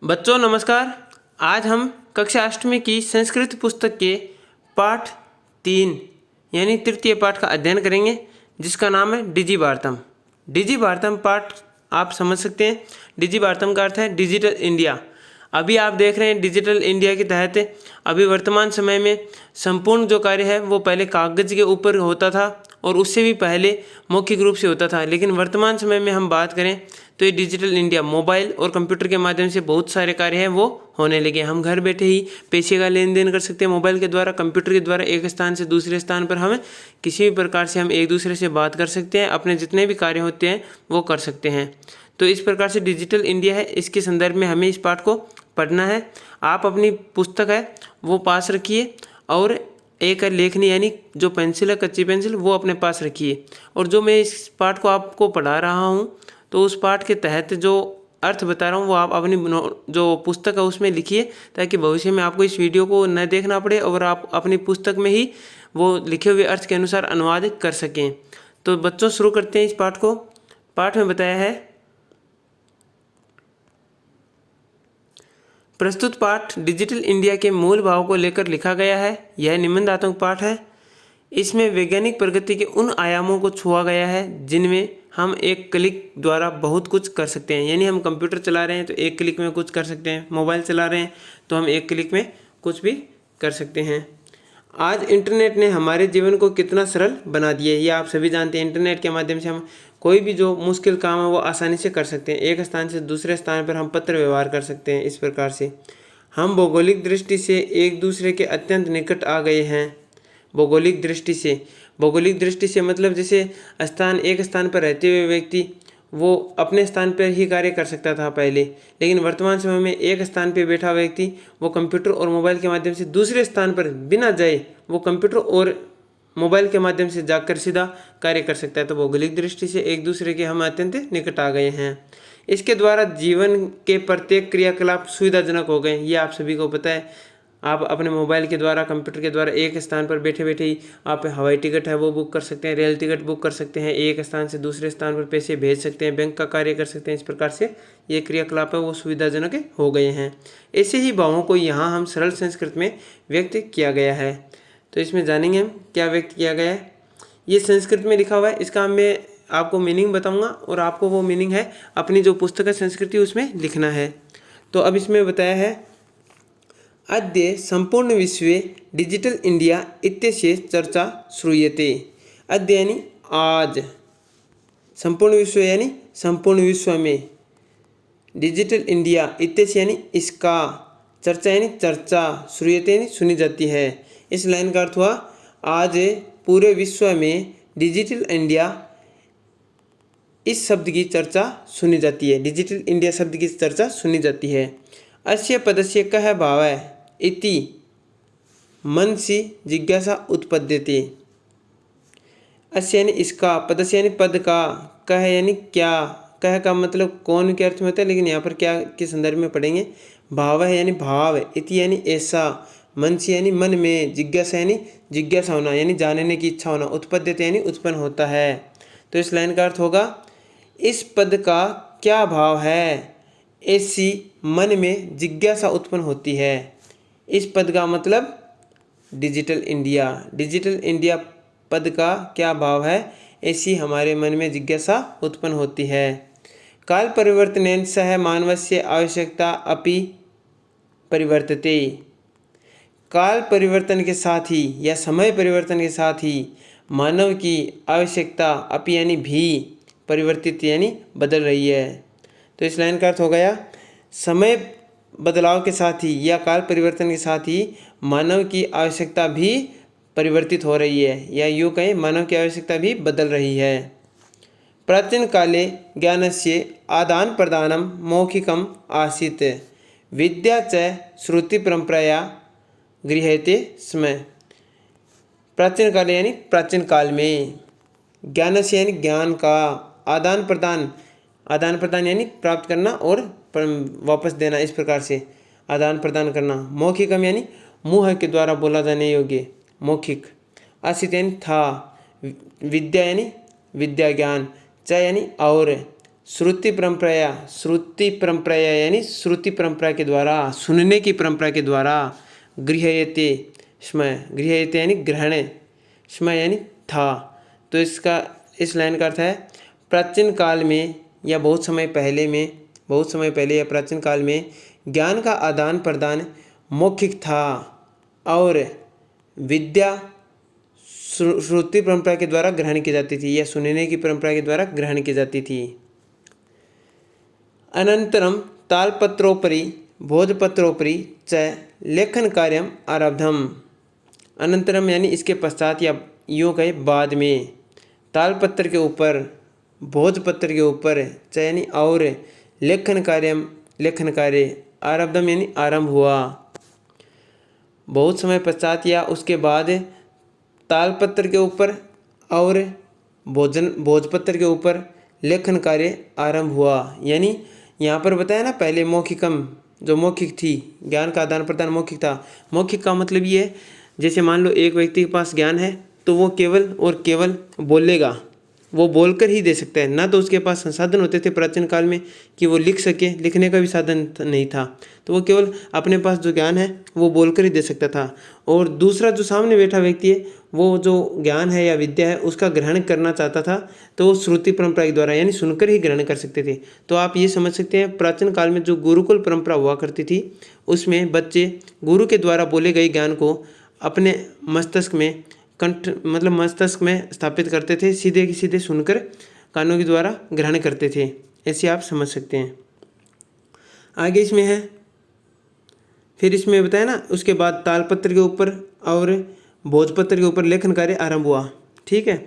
बच्चों नमस्कार। आज हम कक्षा अष्टमी की संस्कृत पुस्तक के पाठ 3 यानी तृतीय पाठ का अध्ययन करेंगे, जिसका नाम है डिजी वार्तम। डिजी वार्तम पाठ आप समझ सकते हैं। डिजी वार्तम का अर्थ है डिजिटल इंडिया। अभी आप देख रहे हैं डिजिटल इंडिया के तहत अभी वर्तमान समय में संपूर्ण जो कार्य है वो पहले कागज़ के ऊपर होता था और उससे भी पहले मौखिक रूप से होता था, लेकिन वर्तमान समय में हम बात करें तो ये डिजिटल इंडिया मोबाइल और कंप्यूटर के माध्यम से बहुत सारे कार्य हैं वो होने लगे। हम घर बैठे ही पैसे का लेन देन कर सकते हैं मोबाइल के द्वारा, कंप्यूटर के द्वारा। एक स्थान से दूसरे स्थान पर हमें किसी भी प्रकार से हम एक दूसरे से बात कर सकते हैं, अपने जितने भी कार्य होते हैं वो कर सकते हैं। तो इस प्रकार से डिजिटल इंडिया है, इसके संदर्भ में हमें इस पाठ को पढ़ना है। आप अपनी पुस्तक है वो पास रखिए और एक लेखनी यानी जो पेंसिल है, कच्ची पेंसिल, वो अपने पास रखिए। और जो मैं इस पाठ को आपको पढ़ा रहा हूँ तो उस पाठ के तहत जो अर्थ बता रहा हूँ वो आप अपनी जो पुस्तक है उसमें लिखिए, ताकि भविष्य में आपको इस वीडियो को न देखना पड़े और आप अपनी पुस्तक में ही वो लिखे हुए अर्थ के अनुसार अनुवाद कर सकें। तो बच्चों शुरू करते हैं इस पाठ को। पाठ में बताया है, प्रस्तुत पाठ डिजिटल इंडिया के मूल भाव को लेकर लिखा गया है। यह निबंधात्मक पाठ है। इसमें वैज्ञानिक प्रगति के उन आयामों को छुआ गया है जिनमें हम एक क्लिक द्वारा बहुत कुछ कर सकते हैं। यानी हम कंप्यूटर चला रहे हैं तो एक क्लिक में कुछ कर सकते हैं, मोबाइल चला रहे हैं तो हम एक क्लिक में कुछ भी कर सकते हैं। आज इंटरनेट ने हमारे जीवन को कितना सरल बना दिया है, ये आप सभी जानते हैं। इंटरनेट के माध्यम से हम कोई भी जो मुश्किल काम है वो आसानी से कर सकते हैं। एक स्थान से दूसरे स्थान पर हम पत्र व्यवहार कर सकते हैं। इस प्रकार से हम भौगोलिक दृष्टि से एक दूसरे के अत्यंत निकट आ गए हैं। भौगोलिक दृष्टि से मतलब जैसे एक स्थान पर रहते हुए व्यक्ति वो अपने स्थान पर ही कार्य कर सकता था पहले, लेकिन वर्तमान समय में एक स्थान पर बैठा व्यक्ति वो कंप्यूटर और मोबाइल के माध्यम से दूसरे स्थान पर बिना जाए वो कंप्यूटर और मोबाइल के माध्यम से जाकर सीधा कार्य कर सकता है। तो भौगोलिक दृष्टि से एक दूसरे के हम अत्यंत निकट आ गए हैं। इसके द्वारा जीवन के प्रत्येक क्रियाकलाप सुविधाजनक हो गए। ये आप सभी को पता है। आप अपने मोबाइल के द्वारा, कंप्यूटर के द्वारा एक स्थान पर बैठे बैठे ही आप हवाई टिकट है वो बुक कर सकते हैं, रेल टिकट बुक कर सकते हैं, एक स्थान से दूसरे स्थान पर पैसे भेज सकते हैं, बैंक का कार्य कर सकते हैं। इस प्रकार से ये क्रियाकलाप है वो सुविधाजनक हो गए हैं। ऐसे ही भावों को यहाँ हम सरल संस्कृत में व्यक्त किया गया है। तो इसमें जानेंगे हम क्या व्यक्त किया गया है। ये संस्कृत में लिखा हुआ है, इसका मैं आपको मीनिंग बताऊंगा और आपको वो मीनिंग है अपनी जो पुस्तक है संस्कृति उसमें लिखना है। तो अब इसमें बताया है, अद्य संपूर्ण विश्वे डिजिटल इंडिया इत्यस्य चर्चा श्रूयते। अद्य यानी आज, संपूर्ण विश्व यानी संपूर्ण विश्व में, डिजिटल इंडिया इत्यस्य यानी इसका, चर्चा यानी चर्चा, श्रूयते यानी सुनी जाती है। इस लाइन का अर्थ हुआ, आज पूरे विश्व में डिजिटल इंडिया इस शब्द की चर्चा सुनी जाती है। डिजिटल इंडिया शब्द की चर्चा सुनी जाती है। अस्य पदस्य कः भावः इति मनसि जिज्ञासा उत्पद्यते। अस्य यानी इसका, पदस्य यानी पद का, कः यानी क्या, कह का मतलब कौन के अर्थ में होता है, लेकिन यहाँ पर क्या के संदर्भ में पढ़ेंगे। भाव है यानी भाव, इति यानी ऐसा, मनसि यानी मन में, जिज्ञासा यानी जिज्ञासा होना यानी जानने की इच्छा होना, उत्पद्यते यानी उत्पन्न होता है। तो इस लाइन का अर्थ होगा, इस पद का क्या भाव है, ऐसी मन में जिज्ञासा उत्पन्न होती है। इस पद का मतलब डिजिटल इंडिया, डिजिटल इंडिया पद का क्या भाव है, ऐसी हमारे मन में जिज्ञासा उत्पन्न होती है। काल परिवर्तनेन सह मानवस्य आवश्यकता अपि परिवर्तते। काल परिवर्तन के साथ ही या समय परिवर्तन के साथ ही मानव की आवश्यकता अपि यानी भी परिवर्तित यानी बदल रही है। तो इस लाइन का अर्थ हो गया, समय बदलाव के साथ ही या काल परिवर्तन के साथ ही मानव की आवश्यकता भी परिवर्तित हो रही है, या यूँ कहें मानव की आवश्यकता भी बदल रही है। प्राचीन काले ज्ञानस्य आदान प्रदानम मौखिकम आसीत्, विद्या च श्रुति परंपराया गृह्यते स्म। प्राचीन काल यानी प्राचीन काल में, ज्ञान से यानी ज्ञान का, आदान प्रदान यानी प्राप्त करना और वापस देना, इस प्रकार से आदान प्रदान करना। मौखिकम यानी मुँह के द्वारा बोला जाने योग्य, मौखिक। आसित यानी था, विद्या यानी विद्या ज्ञान, च यानी और, श्रुति परंपरा यानी श्रुति परंपरा के द्वारा, सुनने की परंपरा के द्वारा, गृह्यते यानी ग्रहण, स्म यानी था। तो इस लाइन का अर्थ है प्राचीन काल में या बहुत समय पहले या प्राचीन काल में ज्ञान का आदान प्रदान मौखिक था और विद्या श्रुति परंपरा के द्वारा ग्रहण की जाती थी या सुनने की परंपरा के द्वारा ग्रहण की जाती थी। अनंतरम तालपत्रोपरि भोजपत्रोपरि च लेखन कार्यम आरब्धम। अनंतरम यानी इसके पश्चात या यूँ कहे बाद में, तालपत्र के ऊपर, भोजपत्र के ऊपर, च यानी और, लेखन कार्य आरब्धम यानी आरंभ हुआ। बहुत समय पश्चात या उसके बाद तालपत्र के ऊपर और भोजपत्र के ऊपर लेखन कार्य आरंभ हुआ। यानी यहाँ पर बताया ना पहले मौखिकम, जो मौखिक थी, ज्ञान का आदान प्रदान मौखिक था। मौखिक का मतलब ये है जैसे मान लो एक व्यक्ति के पास ज्ञान है तो वो केवल और केवल बोलेगा, वो बोलकर ही दे सकता है, ना तो उसके पास संसाधन होते थे प्राचीन काल में कि वो लिख सके, लिखने का भी साधन नहीं था, तो वो केवल अपने पास जो ज्ञान है वो बोलकर ही दे सकता था। और दूसरा जो सामने बैठा व्यक्ति है वो जो ज्ञान है या विद्या है उसका ग्रहण करना चाहता था तो वो श्रुति परंपरा के द्वारा यानी सुनकर ही ग्रहण कर सकते थे। तो आप ये समझ सकते हैं प्राचीन काल में जो गुरुकुल परंपरा हुआ करती थी उसमें बच्चे गुरु के द्वारा बोले गए ज्ञान को अपने मस्तिष्क में मस्तिष्क में स्थापित करते थे, सीधे की सीधे सुनकर कानों के द्वारा ग्रहण करते थे। ऐसे आप समझ सकते हैं। आगे इसमें है, फिर इसमें बताया ना उसके बाद तालपत्र के ऊपर और भोजपत्र के ऊपर लेखन कार्य आरंभ हुआ। ठीक है,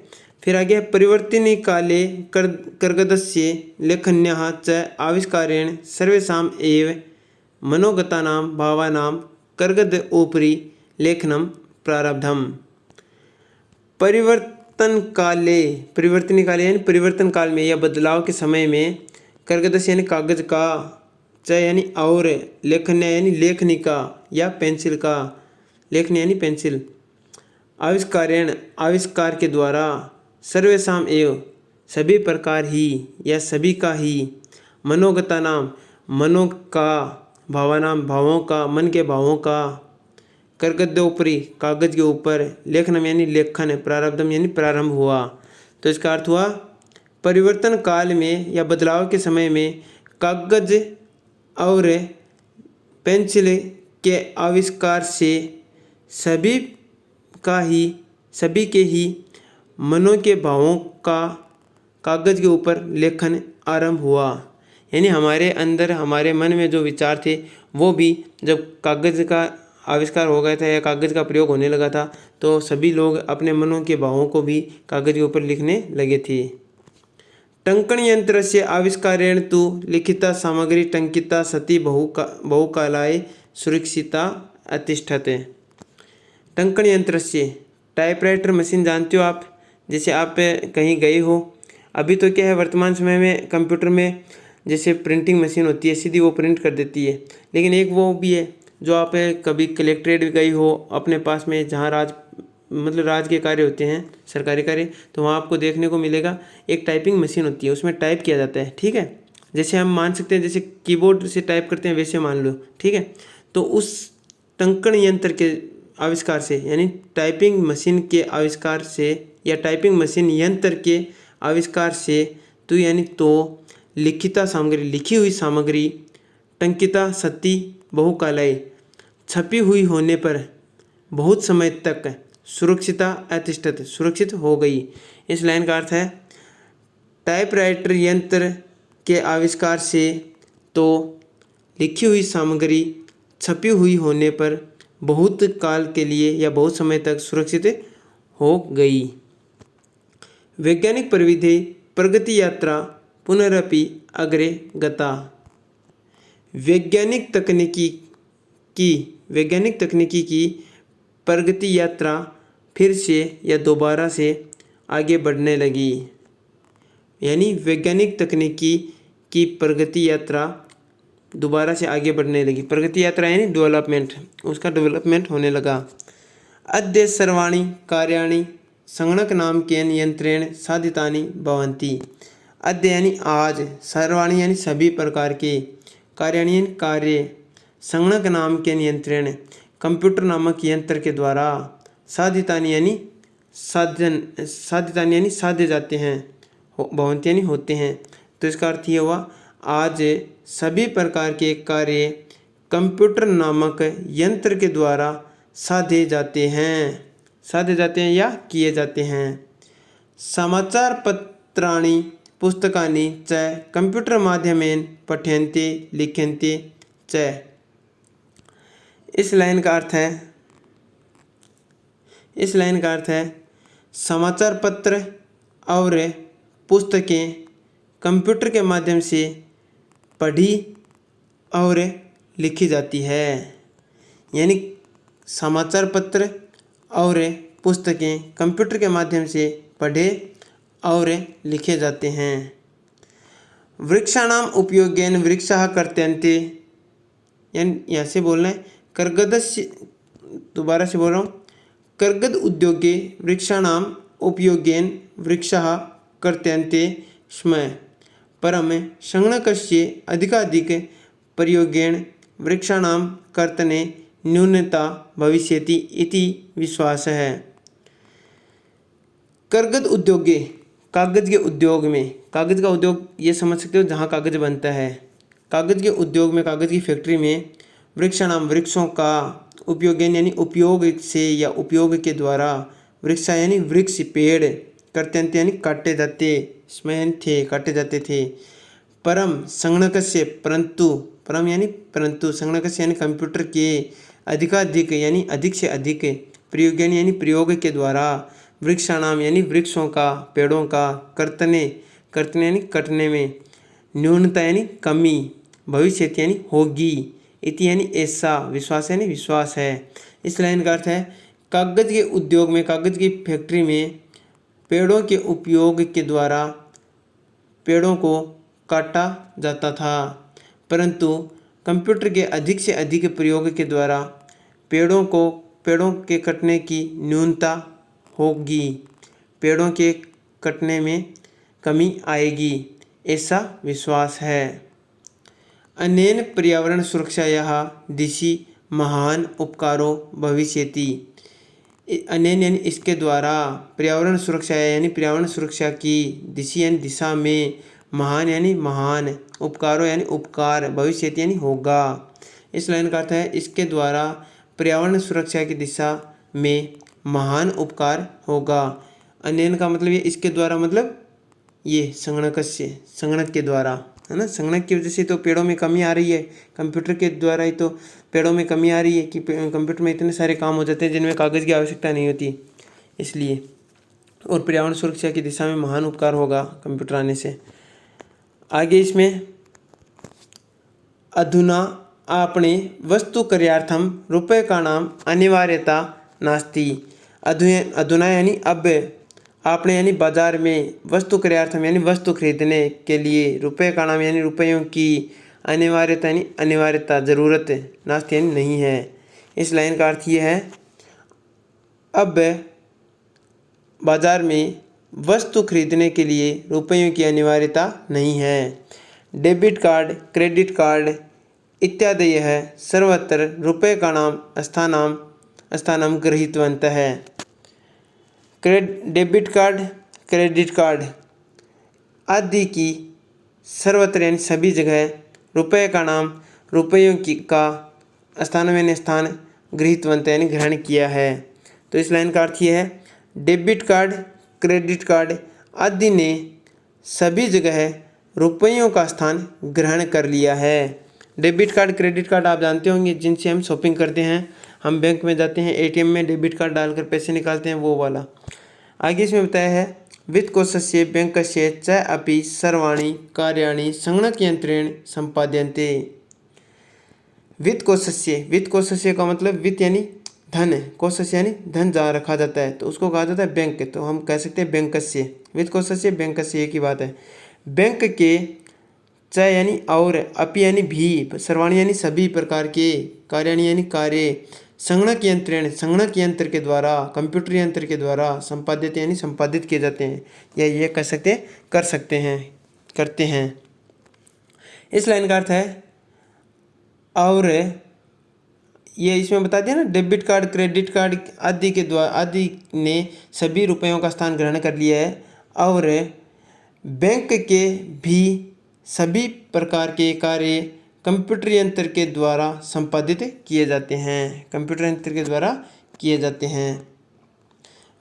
फिर आगे है परिवर्तिनी काले कर्गदस्य लेखन्यः च आविष्कारेण सर्वेषाम् एव मनोगतानां भावानां कर्गद उपरि लेखनम प्रारब्धम। परिवर्तनी काले यानी परिवर्तन काल में या बदलाव के समय में, कर्गदस्य यानी कागज का, च यानी और, लेखन्य यानी लेखनी का या पेंसिल का, लेखनी यानी पेंसिल, आविष्कारेण आविष्कार के द्वारा, सर्वेषाम एव सभी प्रकार ही या सभी का ही, मनोगता नाम मनों का, भावनाम भावों का, मन के भावों का, कर्गदोपरि कागज के ऊपर, लेखनम यानी लेखन, प्रारब्धम यानी प्रारंभ हुआ। तो इसका अर्थ हुआ परिवर्तन काल में या बदलाव के समय में कागज और पेंसिल के आविष्कार से सभी के ही मनों के भावों का कागज के ऊपर लेखन आरंभ हुआ। यानी हमारे अंदर हमारे मन में जो विचार थे वो भी जब कागज का आविष्कार हो गया था या कागज का प्रयोग होने लगा था तो सभी लोग अपने मनों के भावों को भी कागज के ऊपर लिखने लगे थे। टंकण यंत्र से आविष्कारेण तु लिखिता सामग्री टंकिता सती बहुकालाय सुरक्षिता अतिष्ठते। टंकण यंत्र से, टाइपराइटर मशीन जानते हो आप, जैसे आप कहीं गए हो, अभी तो क्या है वर्तमान समय में कंप्यूटर में जैसे प्रिंटिंग मशीन होती है सीधी वो प्रिंट कर देती है, लेकिन एक वो भी है जो आप कभी कलेक्ट्रेट गई हो अपने पास में जहाँ राज के कार्य होते हैं, सरकारी कार्य, तो वहाँ आपको देखने को मिलेगा एक टाइपिंग मशीन होती है, उसमें टाइप किया जाता है। ठीक है, जैसे हम मान सकते हैं जैसे कीबोर्ड से टाइप करते हैं वैसे मान लो। ठीक है, तो उस टंकण यंत्र के आविष्कार से यानी टाइपिंग मशीन के आविष्कार से या टाइपिंग मशीन यंत्र के आविष्कार से तो यानी तो लिखिता सामग्री लिखी हुई सामग्री, टंकिता सती बहुकालय छपी हुई होने पर बहुत समय तक, सुरक्षिता अतिष्ठित सुरक्षित हो गई। इस लाइन का अर्थ है टाइपराइटर यंत्र के आविष्कार से तो लिखी हुई सामग्री छपी हुई होने पर बहुत काल के लिए या बहुत समय तक सुरक्षित हो गई। वैज्ञानिक प्रविधि प्रगति यात्रा पुनरपि अग्रे गता। वैज्ञानिक तकनीकी की प्रगति यात्रा फिर से या दोबारा से आगे बढ़ने लगी। यानी वैज्ञानिक तकनीकी की प्रगति यात्रा दोबारा से आगे बढ़ने लगी। प्रगति यात्रा यानी डेवलपमेंट, उसका डेवलपमेंट होने लगा। अद्य सर्वाणि कार्याणि संगणक नाम के यंत्रेण साधितानि भवन्ति। अद्य यानी आज, सर्वाणि यानी सभी प्रकार के, कार्याणि यानी कार्य, संगणक नाम के नियंत्रण, कंप्यूटर नामक यंत्र के द्वारा, साधितानि यानी साधे जाते हैं, भवन्ति यानी होते हैं। तो इसका अर्थ ये हुआ आज सभी प्रकार के कार्य कंप्यूटर नामक यंत्र के द्वारा साधे जाते हैं या किए जाते हैं। समाचार पत्राणि पुस्तकानि च कंप्यूटर माध्यमेन पठ्यन्ते लिख्यन्ते च। इस लाइन का अर्थ है समाचार पत्र और पुस्तकें कंप्यूटर के माध्यम से पढ़ी और लिखी जाती है। यानी समाचार पत्र और पुस्तकें कंप्यूटर के माध्यम से पढ़े और लिखे जाते हैं। वृक्षाणाम उपयोगेन वृक्षाः कर्तन्ते, यानी यहाँ से बोलना है कर्गदस्य, दोबारा से बोल रहा हूँ, कर्गद उद्योगे वृक्षाणाम उपयोगेन वृक्षाः कर्तन्ते स्म परम संगणकस्य अधिकाधिक प्रयोगेन वृक्षाणाम कर्तने न्यूनता भविष्यति इति विश्वासः। कर्गद उद्योगे, कागज के उद्योग में, कागज का उद्योग ये समझ सकते हो जहाँ कागज बनता है, कागज के उद्योग में, कागज की फैक्ट्री में वृक्षाणाम वृक्षों का उपयोगेन यानी उपयोग से या उपयोग के द्वारा, वृक्षा यानी वृक्ष पेड़, कर्तन्ते यानी काटे जाते थे, परम संगणकस्य परंतु, परम यानी परंतु, संगणकस्य यानी कंप्यूटर के, अधिकाधिक यानी अधिक से अधिक, प्रयोगेन यानी प्रयोग के द्वारा, वृक्षाणाम यानी वृक्षों का, पेड़ों का, कर्तने यानी कटने में, न्यूनता यानी कमी, भविष्य यानी होगी, इति यानी ऐसा, विश्वास यानी विश्वास है। इस लाइन का अर्थ है कागज के उद्योग में, कागज की फैक्ट्री में पेड़ों के उपयोग के द्वारा पेड़ों को काटा जाता था, परंतु कंप्यूटर के अधिक से अधिक प्रयोग के द्वारा पेड़ों के कटने की न्यूनता होगी, पेड़ों के कटने में कमी आएगी, ऐसा विश्वास है। अनेन पर्यावरण सुरक्षायाः दिशि महान उपकारो भविष्यति। अनेन यानी इसके द्वारा, पर्यावरण सुरक्षा यानी पर्यावरण सुरक्षा की, दिशि यानी दिशा में, महान यानी महान, उपकारो यानी उपकार, भविष्यति यानी होगा। इस लाइन का अर्थ है इसके द्वारा पर्यावरण सुरक्षा की दिशा में महान उपकार होगा। अनेन का मतलब ये इसके द्वारा, मतलब ये संगणक के द्वारा, है ना। संगणक की वजह से तो पेड़ों में कमी आ रही है, कंप्यूटर के द्वारा ही तो पेड़ों में कमी आ रही है कि कंप्यूटर में इतने सारे काम हो जाते हैं जिनमें कागज़ की आवश्यकता नहीं होती, इसलिए। और पर्यावरण सुरक्षा की दिशा में महान उपकार होगा कंप्यूटर आने से। आगे इसमें अधुना आपणे वस्तु कार्यार्थम रूप्यकाणाम अनिवार्यता नास्ति। अधुना यानी अब, आपने यानी बाजार में, वस्तु कार्यार्थम यानी वस्तु खरीदने के लिए, रूप्यकाणाम यानी रुपयों की, अनिवार्यता यानी अनिवार्यता, ज़रूरत, नास्ति यानी नहीं है। इस लाइन का अर्थ ये है अब बाजार में वस्तु खरीदने के लिए रुपयों की अनिवार्यता नहीं है। डेबिट कार्ड, क्रेडिट कार्ड इत्यादयः सर्वत्र रूप्यकाणां स्थानं गृहीतवन्तः। डेबिट कार्ड, क्रेडिट कार्ड आदि की सर्वत्र यानी सभी जगह, रुपयों की का स्थान गृहीतवन्तः यानी ग्रहण किया है। तो इस लाइन का अर्थ ये है डेबिट कार्ड, क्रेडिट कार्ड आदि ने सभी जगह रुपयों का स्थान ग्रहण कर लिया है। डेबिट कार्ड, क्रेडिट कार्ड आप जानते होंगे जिनसे हम शॉपिंग करते हैं, हम बैंक में जाते हैं, एटीएम में डेबिट कार्ड डालकर पैसे निकालते हैं, वो वाला। आगे इसमें बताया है वित्तकोशस्य बैंकस्य च अपि सर्वाणि कार्याणि संगणकयंत्रेण सम्पाद्यन्ते। वित्तकोशस्य का मतलब वित्त यानी धन, कोशस्य यानी धन जहाँ रखा जाता है तो उसको कहा जाता है बैंक, तो हम कह सकते हैं बैंकस्य, वित्तकोशस्य बैंकस्य एक ही बात है। बैंक के च यानी और, अपि यानी भी, सर्वाणि यानी सभी प्रकार के, कार्याणि यानी कार्य, संगणक यंत्र के द्वारा, कंप्यूटर यंत्र के द्वारा, संपादित यानी संपादित किए जाते हैं, या ये कर सकते हैं। करते हैं। इस लाइन का अर्थ है और ये इसमें बता दिया ना, डेबिट कार्ड क्रेडिट कार्ड आदि ने सभी रुपयों का स्थान ग्रहण कर लिया है और बैंक के भी सभी प्रकार के कार्य कंप्यूटर यंत्र के द्वारा संपादित किए जाते हैं। कंप्यूटर यंत्र के द्वारा किए जाते हैं।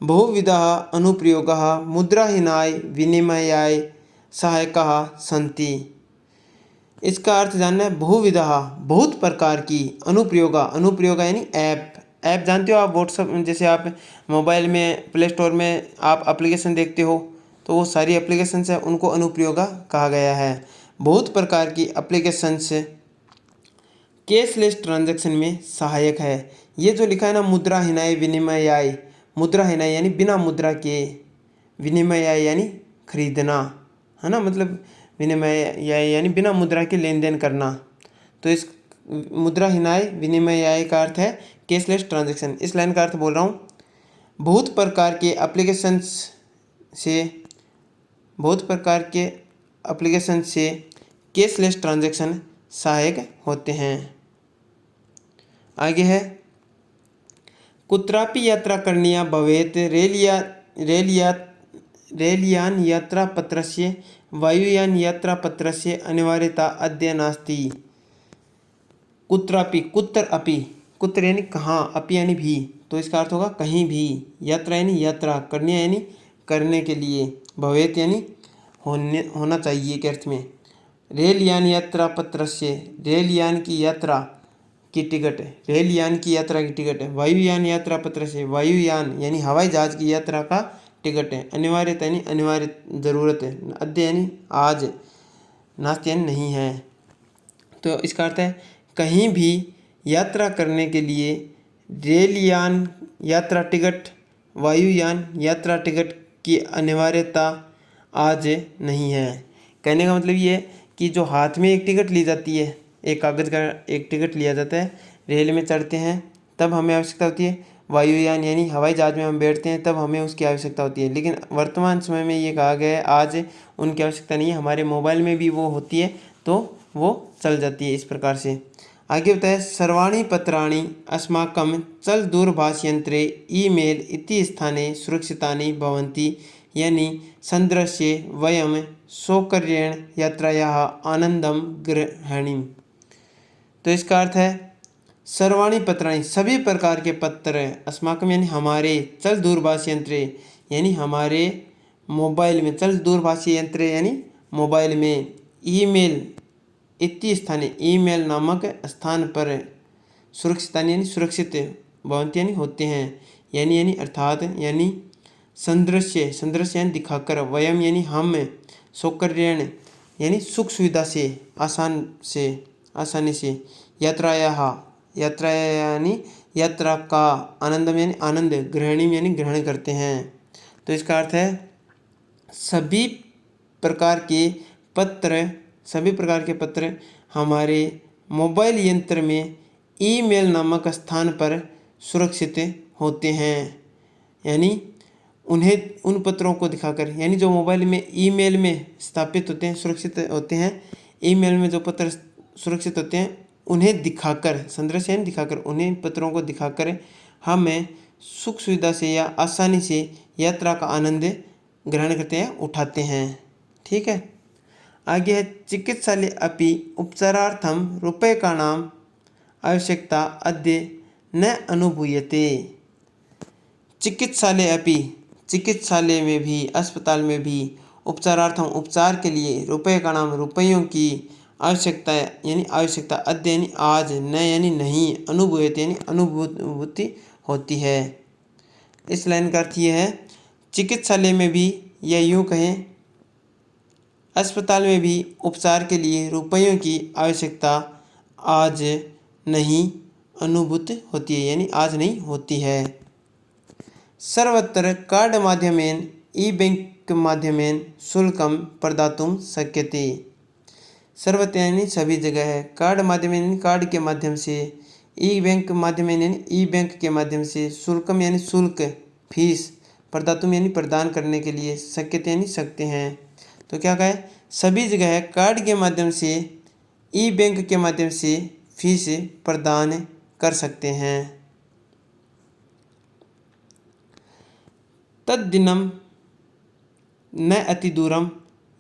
बहुविधाः अनुप्रयोगाः मुद्राहीनाय विनिमयाय सहायकाः सन्ति। इसका अर्थ जानना है। बहुविधाः बहुत प्रकार की, अनुप्रयोगा यानी ऐप जानते हो आप। व्हाट्सअप जैसे आप मोबाइल में प्ले स्टोर में आप एप्लीकेशन देखते हो तो वो सारी एप्लीकेशंस है, उनको अनुप्रयोगा कहा गया है। बहुत प्रकार की एप्लीकेशंस कैशलेस ट्रांजैक्शन में सहायक है। ये जो लिखा है ना, मुद्राहीनाय विनिमयाय, मुद्राहीनाय यानी बिना मुद्रा के, विनिमयाय यानी खरीदना, है ना, मतलब विनिमय यानी बिना मुद्रा के लेन देन करना। तो इस मुद्राहीनाय विनिमयाय का अर्थ है कैशलेस ट्रांजैक्शन। इस लाइन का अर्थ बोल रहा हूँ। बहुत प्रकार के एप्लीकेशन से कैशलेस ट्रांजैक्शन सहायक होते हैं। आगे है, कुत्रापि यात्रा करणीया भवेत् रेलयान यात्रापत्रस्य वायुयान यात्रापत्रस्य अनिवार्यता अद्य नास्ति। कुत्रापि, कुत्र यानी कहाँ, अपि यानी भी, तो इसका अर्थ होगा कहीं भी। यात्रा यानी यात्रा, करणीय यानी करने के लिए, भवेत यानी होना चाहिए के अर्थ में। रेलयान यात्रापत्रस्य, रेलयान की यात्रा की टिकट, रेलयान की यात्रा की टिकट है। वायुयान यात्रापत्रस्य, वायुयान यानी हवाई जहाज की यात्रा का टिकट है। अनिवार्यता यानी अनिवार्य ज़रूरत है। अद्य यानी आज, नास्ति यानी नहीं है। तो इसका अर्थ है कहीं भी यात्रा करने के लिए रेलयान यात्रा टिकट, वायुयान यात्रा टिकट की अनिवार्यता आज नहीं है। कहने का मतलब ये है कि जो हाथ में एक टिकट ली जाती है, एक कागज़ का एक टिकट लिया जाता है, रेल में चढ़ते हैं तब हमें आवश्यकता होती है। वायुयान यानी हवाई जहाज में हम बैठते हैं तब हमें उसकी आवश्यकता होती है। लेकिन वर्तमान समय में ये कहा गया है आज उनकी आवश्यकता नहीं है। हमारे मोबाइल में भी वो होती है तो वो चल जाती है। इस प्रकार से आगे बताया, सर्वाणि पत्राणि अस्माकं चल दूरभाषयंत्रे ईमेल इति स्थाने सुरक्षितानि भवन्ति, यानी संदृश्ये वयं सौकर्येण यात्रायाः आनंदम ग्रहणीम। तो इसका अर्थ है सर्वाणि पत्राणि सभी प्रकार के पत्र, अस्माकं यानी हमारे, चल दूरभाष यंत्र यानी हमारे मोबाइल में, चल दूरभाषी यंत्र यानी मोबाइल में, ईमेल इति स्थाने ईमेल नामक स्थान पर, सुरक्षित यानी सुरक्षित, भवन्ति यानी होते हैं, यानी अर्थात यानी संदृश्य यानी दिखाकर, वयम यानी हम, सौकर्येण यानी सुख सुविधा से, आसानी से, यात्रा यानी यात्रा का, आनंदम यानी आनंद, ग्रहणीम यानी ग्रहण करते हैं। तो इसका अर्थ है सभी प्रकार के पत्र हमारे मोबाइल यंत्र में ईमेल नामक स्थान पर सुरक्षित होते हैं। यानी उन्हें, उन पत्रों को दिखाकर, यानी जो मोबाइल में ईमेल में स्थापित होते हैं, सुरक्षित होते हैं, ईमेल में जो पत्र सुरक्षित होते हैं उन्हें दिखाकर, संदर्श यानी दिखाकर, उन्हें पत्रों को दिखाकर हमें सुख सुविधा से या आसानी से यात्रा का आनंद ग्रहण करते हैं, उठाते हैं। ठीक है। आगे है, चिकित्सालय अपि उपचारार्थम रूप्यकाणां आवश्यकता अद्य न अनुभूयते। चिकित्सालय अपि, चिकित्सालय में भी, अस्पताल में भी, उपचारार्थम उपचार के लिए, रूप्यकाणां रुपयों की, आवश्यकता यानी आवश्यकता, अद्य यानी आज, न यानी नहीं, अनुभूयते यानी अनुभूति होती है। इस लाइन का अर्थ ये है चिकित्सालय में भी, या यूँ कहें अस्पताल में भी उपचार के लिए रुपयों की आवश्यकता आज नहीं अनुभूत होती है, यानी आज नहीं होती है। सर्वत्र कार्ड माध्यमेन ई बैंक माध्यमेन शुल्कम प्रदातुं शक्यते। सर्वत्र यानी सभी जगह है, कार्ड माध्यमेन यानी कार्ड के माध्यम से, ई बैंक माध्यमेन यानी ई बैंक के माध्यम से, शुल्कम यानी शुल्क, फीस, प्रदातुम यानी प्रदान करने के लिए, शक्यते यानी सकते हैं। तो क्या कहा है, सभी जगह कार्ड के माध्यम से, ई बैंक के माध्यम से फीस प्रदान कर सकते हैं। तद्दिनं न अतिदूरं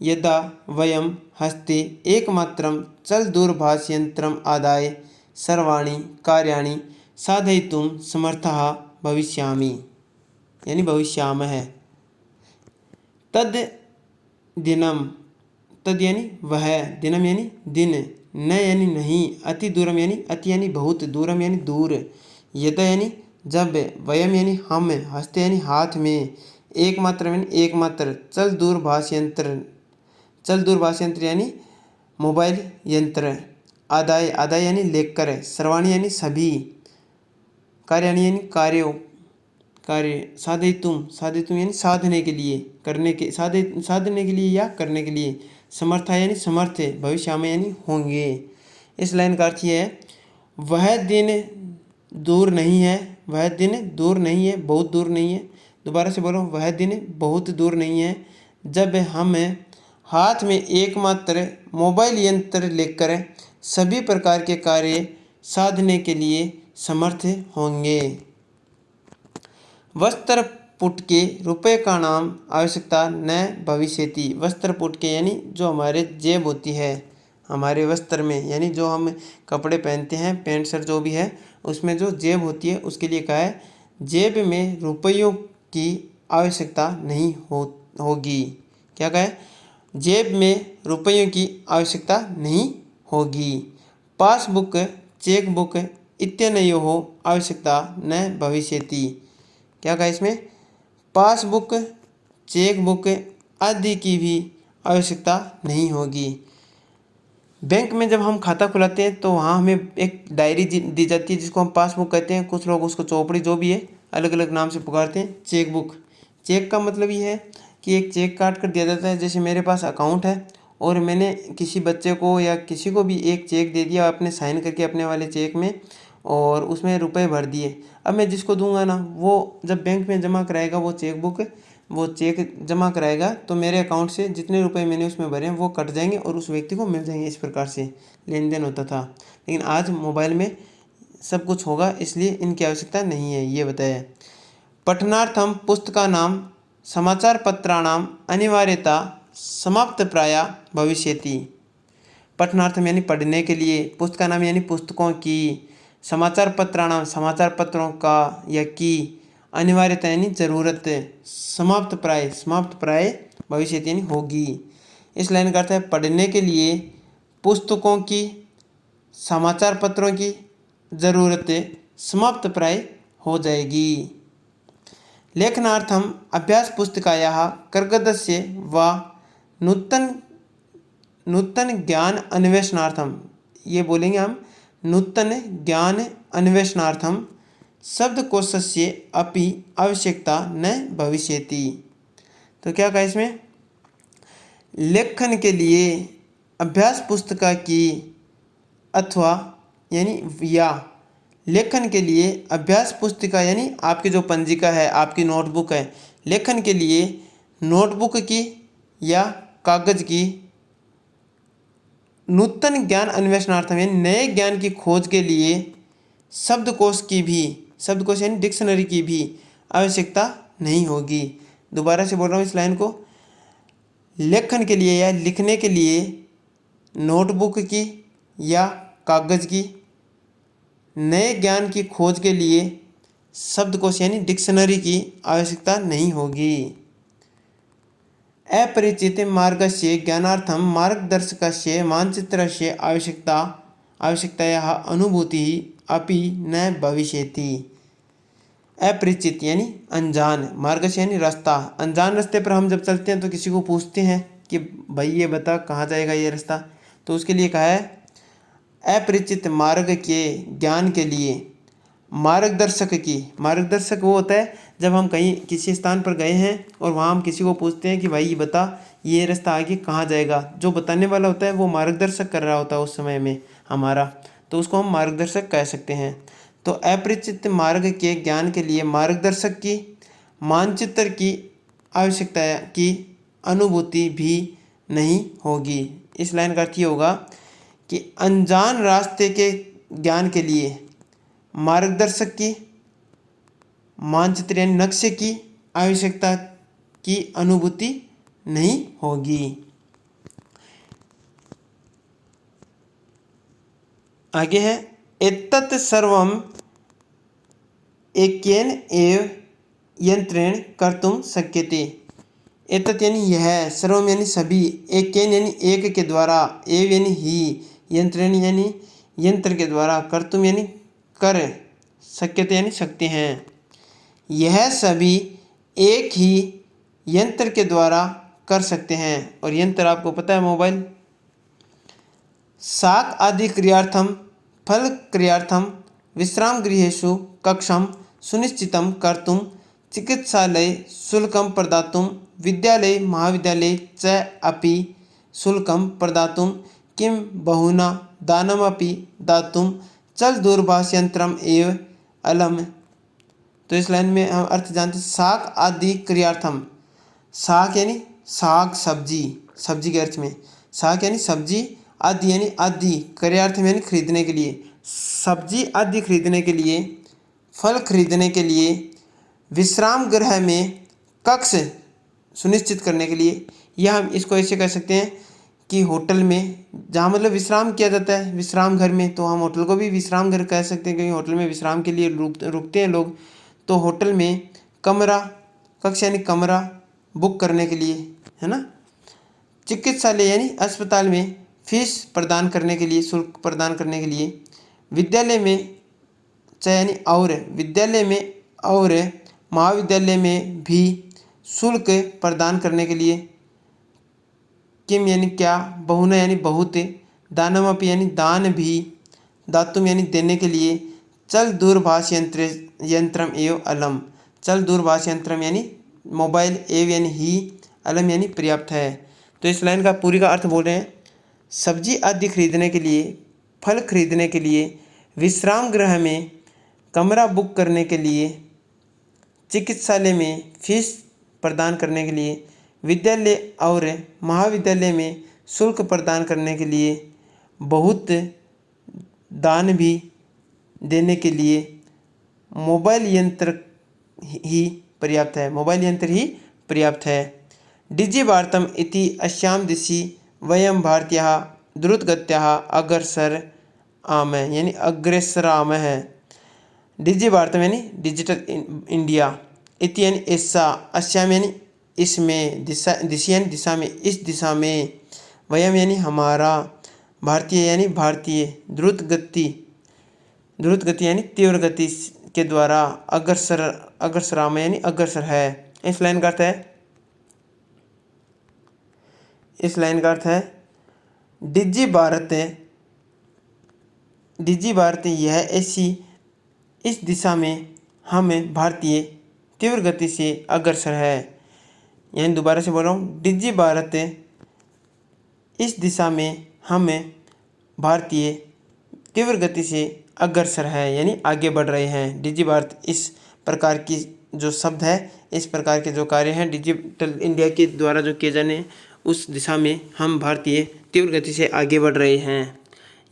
यदा वयं हस्ते एकमात्रं चलदूरभाषयन्त्रम् आदाय सर्वाणि कार्याणि साधयितुं समर्थः भविष्यामि, यानी भविष्यामः। तद दिनम, तद यानी वह, दिनम यानी दिन, न यानी नहीं, अति दूरम यानी अति यानी बहुत, दूरम यानी दूर, यदा यानी जब, वयम यानी हम, हस्ते यानी हाथ में, एकमात्र यानी एकमात्र, चल दूरभाष यंत्र, चल दूरभाष यंत्र यानी मोबाइल यंत्र, आदाय, आदाय यानी लेकर, सर्वाणी यानी सभी, कार्याणी यानी कार्यों, कार्य, साधयितुम, साधयितुम यानी साधने के लिए, करने के, साधने के लिए या करने के लिए, समर्था यानी समर्थ, भविष्य में यानी होंगे। इस लाइन का अर्थ यह है, वह दिन दूर नहीं है, वह दिन दूर नहीं है, बहुत दूर नहीं है। दोबारा से बोलो, वह दिन बहुत दूर नहीं है जब हम हाथ में एकमात्र मोबाइल यंत्र लेकर सभी प्रकार के कार्य साधने के लिए समर्थ होंगे। वस्त्र पुटके रुपए का नाम आवश्यकता न भविष्यति। वस्त्र पुटके यानी जो हमारे जेब होती है हमारे वस्त्र में, यानी जो हम कपड़े पहनते हैं, पैंट शर्ट जो भी है, उसमें जो जेब होती है उसके लिए कहा है, जेब में रुपयों की आवश्यकता नहीं होगी। क्या कहा है? जेब में रुपयों की आवश्यकता नहीं होगी। पासबुक, चेकबुक इत्यनयोः आवश्यकता न भविष्यति। क्या कहा इसमें? पासबुक, चेकबुक आदि की भी आवश्यकता नहीं होगी। बैंक में जब हम खाता खुलाते हैं तो वहाँ हमें एक डायरी दी जाती है जिसको हम पासबुक कहते हैं, कुछ लोग उसको चौपड़ी, जो भी है अलग अलग नाम से पुकारते हैं। चेकबुक, चेक का मतलब ये है कि एक चेक काट कर दिया जाता है। जैसे मेरे पास अकाउंट है और मैंने किसी बच्चे को या किसी को भी एक चेक दे दिया अपने साइन करके अपने वाले चेक में, और उसमें रुपए भर दिए। अब मैं जिसको दूंगा ना, वो जब बैंक में जमा कराएगा वो चेकबुक, वो चेक जमा कराएगा तो मेरे अकाउंट से जितने रुपए मैंने उसमें भरे हैं वो कट जाएंगे और उस व्यक्ति को मिल जाएंगे। इस प्रकार से लेन देन होता था, लेकिन आज मोबाइल में सब कुछ होगा, इसलिए इनकी आवश्यकता नहीं है, ये बताया। पठनार्थम पुस्तकानां समाचार पत्राणाम अनिवार्यता समाप्त प्राय भविष्यति। पठनार्थम यानी पढ़ने के लिए, पुस्तकानाम यानी पुस्तकों की, समाचार पत्राणाम समाचार पत्रों का या की, अनिवार्यता यानी जरूरत, समाप्त प्राय भविष्यति यानी होगी। इस लाइन का अर्थ है, पढ़ने के लिए पुस्तकों की, समाचार पत्रों की जरूरत समाप्त प्राय हो जाएगी। लेखनार्थम अभ्यास पुस्तिकायाः कर्गदस्य व नूतन ज्ञान अन्वेषणार्थम, ये बोलेंगे हम, नूतन ज्ञान अन्वेषणार्थम शब्दकोशस्य अपि आवश्यकता न भविष्यति। तो क्या कहा इसमें? लेखन के लिए अभ्यास पुस्तिका की अथवा यानी या, लेखन के लिए अभ्यास पुस्तिका यानी आपकी जो पंजिका है, आपकी नोटबुक है, लेखन के लिए नोटबुक की या कागज की, नूतन ज्ञान अन्वेषणार्थम यानी नए ज्ञान की खोज के लिए शब्दकोश की भी, शब्दकोश यानी डिक्शनरी की भी आवश्यकता नहीं होगी। दोबारा से बोल रहा हूँ इस लाइन को, लेखन के लिए या लिखने के लिए नोटबुक की या कागज की, नए ज्ञान की खोज के लिए शब्दकोश यानी डिक्शनरी की आवश्यकता नहीं होगी। अपरिचित मार्गस्य ज्ञानार्थम मार्गदर्शकस्य मानचित्रस्य आवश्यकतायाः अनुभूतिः अपि न भविष्यति। अपरिचित यानी अनजान, मार्गस्य यानी रास्ता, अनजान रास्ते पर हम जब चलते हैं तो किसी को पूछते हैं कि भाई ये बता कहाँ जाएगा ये रास्ता, तो उसके लिए कहा है अपरिचित मार्ग के ज्ञान के लिए मार्गदर्शक की, मार्गदर्शक वो होता है जब हम कहीं किसी स्थान पर गए हैं और वहाँ हम किसी को पूछते हैं कि भाई ये बता ये रास्ता आगे कहाँ जाएगा, जो बताने वाला होता है वो मार्गदर्शक कर रहा होता है उस समय में हमारा, तो उसको हम मार्गदर्शक कह सकते हैं। तो अपरिचित मार्ग के ज्ञान के लिए मार्गदर्शक की, मानचित्र की आवश्यकता की अनुभूति भी नहीं होगी। इस लाइन का अर्थ ये होगा कि अनजान रास्ते के ज्ञान के लिए मार्गदर्शक की, मानचित्र यानी नक्शे की आवश्यकता की अनुभूति नहीं होगी। आगे है एतत् सर्वम एकेन एव यंत्रेण कर्तुम शक्यते। एतत् यानी यह, सर्वम यानी सभी, एकेन यानी एक के द्वारा, एव यानी ही, यंत्रेण यानी यंत्र के द्वारा, कर्तुम यानी कर, शक्यते यानी सकते हैं। यह सभी एक ही यंत्र के द्वारा कर सकते हैं। और यंत्र आपको पता है मोबाइल। शाक आदि क्रियार्थम, फल क्रियार्थम, विश्राम गृहेषु कक्षम सुनिश्चितं कर्तुं, चिकित्सालय शुल्कं प्रदातुं, विद्यालय महाविद्यालय च अपि शुल्कं प्रदातुं, किं बहुना दानमपि दातुं, चल दूरभाषयंत्रम एव अलम। तो इस लाइन में हम अर्थ जानते हैं। शाक आदि क्रियार्थम, शाक यानी साग सब्जी, सब्जी के अर्थ में, शाक यानी सब्जी, आदि यानी आदि, क्रियार्थम यानी खरीदने के लिए, सब्जी आदि खरीदने के लिए, फल खरीदने के लिए, विश्राम गृह में कक्ष सुनिश्चित करने के लिए। या हम इसको ऐसे कह सकते हैं कि होटल में, जहाँ मतलब विश्राम किया जाता है, विश्राम घर में, तो हम होटल को भी विश्राम घर कह सकते हैं क्योंकि होटल में विश्राम के लिए रुकते हैं लोग। तो होटल में कमरा, कक्ष यानी कमरा बुक करने के लिए, है ना। चिकित्सालय यानी अस्पताल में फीस प्रदान करने के लिए, शुल्क प्रदान करने के लिए। विद्यालय में यानी और, विद्यालय में और महाविद्यालय में भी शुल्क प्रदान करने के लिए। किम यानी क्या, बहुना यानी बहुत, दानमपि यानी दान भी, दातुम यानी देने के लिए, चल दूरभाष यंत्रम एव अलम, चल दूरभाष यंत्रम यानी मोबाइल, एव यानी ही, अलम यानी पर्याप्त है। तो इस लाइन का पूरी का अर्थ बोल रहे हैं। सब्जी आदि खरीदने के लिए, फल खरीदने के लिए, विश्राम गृह में कमरा बुक करने के लिए, चिकित्सालय में फीस प्रदान करने के लिए, विद्यालय और महाविद्यालय में शुल्क प्रदान करने के लिए, बहुत दान भी देने के लिए मोबाइल यंत्र ही पर्याप्त है, मोबाइल यंत्र ही पर्याप्त है। डिजिवार्तम इति अस्यां दिशि वयं भारतीयाः द्रुतगत्या अग्रसर आमः, यानी अग्रेसरामः। डिजिवार्तम यानी डिजिटल इंडिया, इति यानी ऐसा, अस्याम यानी इसमें, दिशा, दिशा यानी दिशा में, इस दिशा में, वयम यानी हमारा, भारतीय यानी भारतीय, द्रुत गति यानी तीव्र गति के द्वारा, अग्रसराम यानी अग्रसर है। इस लाइन का अर्थ है, इस लाइन का अर्थ है डिजी भारत यह ऐसी, इस दिशा में हमें भारतीय तीव्र गति से अग्रसर है। यानी दोबारा से बोल रहा हूँ, डिजी भारत इस दिशा में हमें भारतीय तीव्र गति से अग्रसर है, यानी आगे बढ़ रहे हैं। डिजी भारत इस प्रकार की जो शब्द है, इस प्रकार के जो कार्य हैं डिजिटल इंडिया के द्वारा जो किए जाने, उस दिशा में हम भारतीय तीव्र गति से आगे बढ़ रहे हैं।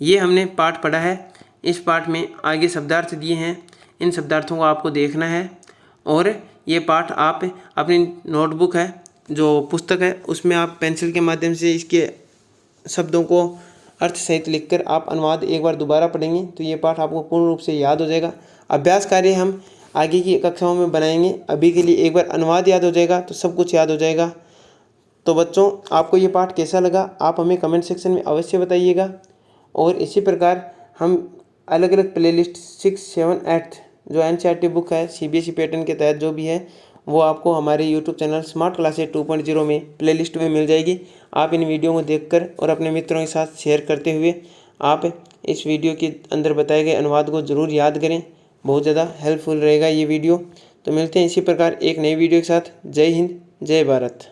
ये हमने पाठ पढ़ा है। इस पाठ में आगे शब्दार्थ दिए हैं, इन शब्दार्थों को आपको देखना है। और ये पाठ आप अपनी नोटबुक है, जो पुस्तक है, उसमें आप पेंसिल के माध्यम से इसके शब्दों को अर्थ सहित लिखकर आप अनुवाद एक बार दोबारा पढ़ेंगे तो ये पाठ आपको पूर्ण रूप से याद हो जाएगा। अभ्यास कार्य हम आगे की कक्षाओं में बनाएंगे। अभी के लिए एक बार अनुवाद याद हो जाएगा तो सब कुछ याद हो जाएगा। तो बच्चों, आपको ये पाठ कैसा लगा आप हमें कमेंट सेक्शन में अवश्य बताइएगा। और इसी प्रकार हम अलग अलग प्लेलिस्ट 6, 7, 8 जो NCERT बुक है CBSE पैटर्न के तहत जो भी है, वो आपको हमारे YouTube चैनल स्मार्ट क्लासेस 2.0 में प्लेलिस्ट में मिल जाएगी। आप इन वीडियो को देखकर और अपने मित्रों के साथ शेयर करते हुए आप इस वीडियो के अंदर बताए गए अनुवाद को ज़रूर याद करें। बहुत ज़्यादा हेल्पफुल रहेगा ये वीडियो। तो मिलते हैं इसी प्रकार एक नई वीडियो के साथ। जय हिंद, जय भारत।